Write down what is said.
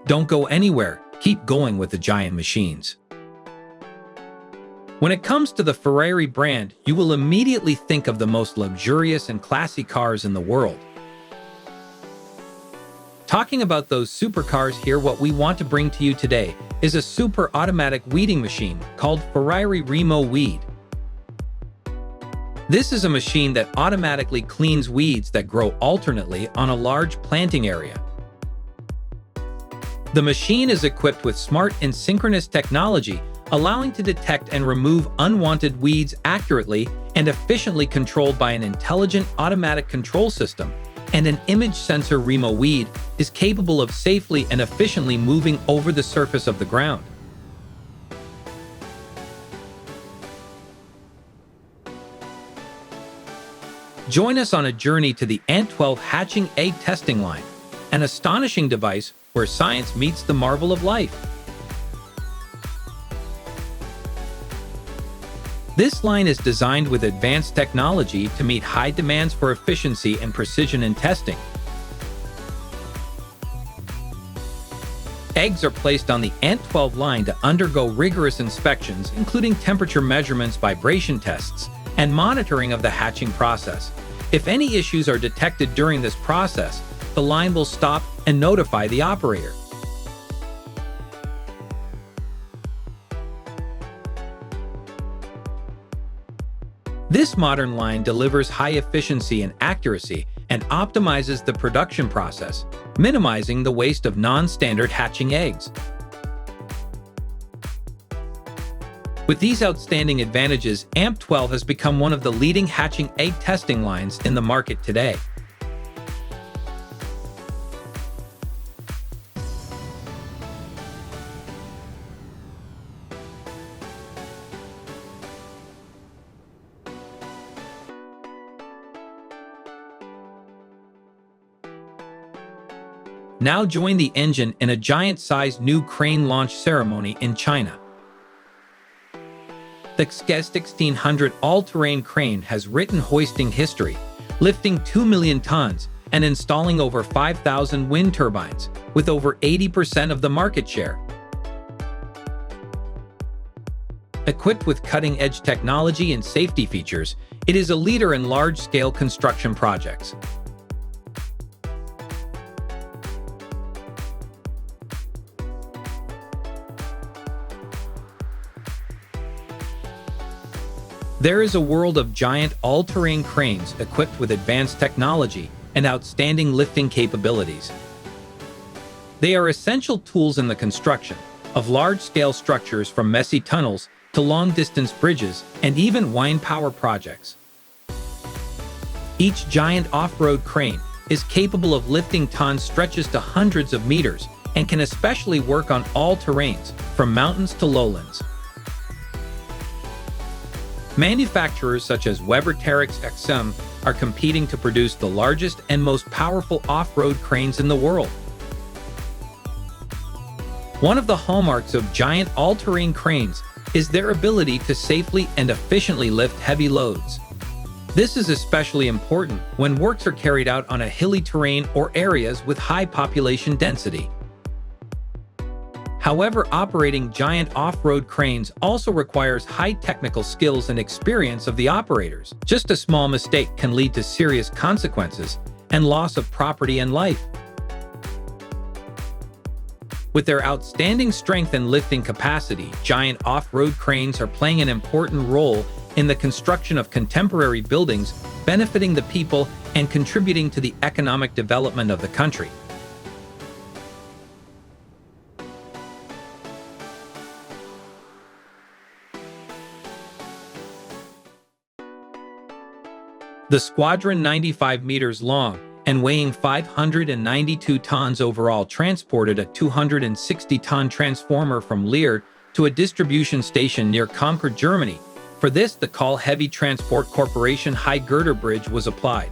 Don't go anywhere. Keep going with the giant machines. When it comes to the Ferrari brand, you will immediately think of the most luxurious and classy cars in the world. Talking about those supercars here, what we want to bring to you today is a super automatic weeding machine called Ferrari Remo Weed. This is a machine that automatically cleans weeds that grow alternately on a large planting area. The machine is equipped with smart and synchronous technology, allowing to detect and remove unwanted weeds accurately and efficiently, controlled by an intelligent automatic control system. And an image sensor. Remo Weed is capable of safely and efficiently moving over the surface of the ground. Join us on a journey to the Ant12 hatching egg testing line, an astonishing device where science meets the marvel of life. This line is designed with advanced technology to meet high demands for efficiency and precision in testing. Eggs are placed on the Ant12 line to undergo rigorous inspections, including temperature measurements, vibration tests, and monitoring of the hatching process. If any issues are detected during this process, the line will stop and notify the operator. This modern line delivers high efficiency and accuracy and optimizes the production process, minimizing the waste of non-standard hatching eggs. With these outstanding advantages, Ant12 has become one of the leading hatching egg testing lines in the market today. Now join the engine in a giant-sized new crane launch ceremony in China. The XG1600 all-terrain crane has written hoisting history, lifting 2 million tons and installing over 5,000 wind turbines, with over 80% of the market share. Equipped with cutting-edge technology and safety features, it is a leader in large-scale construction projects. There is a world of giant all-terrain cranes equipped with advanced technology and outstanding lifting capabilities. They are essential tools in the construction of large-scale structures, from messy tunnels to long-distance bridges and even wind power projects. Each giant off-road crane is capable of lifting tons, stretches to hundreds of meters, and can especially work on all terrains, from mountains to lowlands. Manufacturers such as Weber Terex XM are competing to produce the largest and most powerful off-road cranes in the world. One of the hallmarks of giant all-terrain cranes is their ability to safely and efficiently lift heavy loads. This is especially important when works are carried out on a hilly terrain or areas with high population density. However, operating giant off-road cranes also requires high technical skills and experience of the operators. Just a small mistake can lead to serious consequences and loss of property and life. With their outstanding strength and lifting capacity, giant off-road cranes are playing an important role in the construction of contemporary buildings, benefiting the people and contributing to the economic development of the country. The Squadron, 95 meters long and weighing 592 tons overall, transported a 260-ton transformer from Leer to a distribution station near Concord, Germany. For this, the Call Heavy Transport Corporation high girder bridge was applied.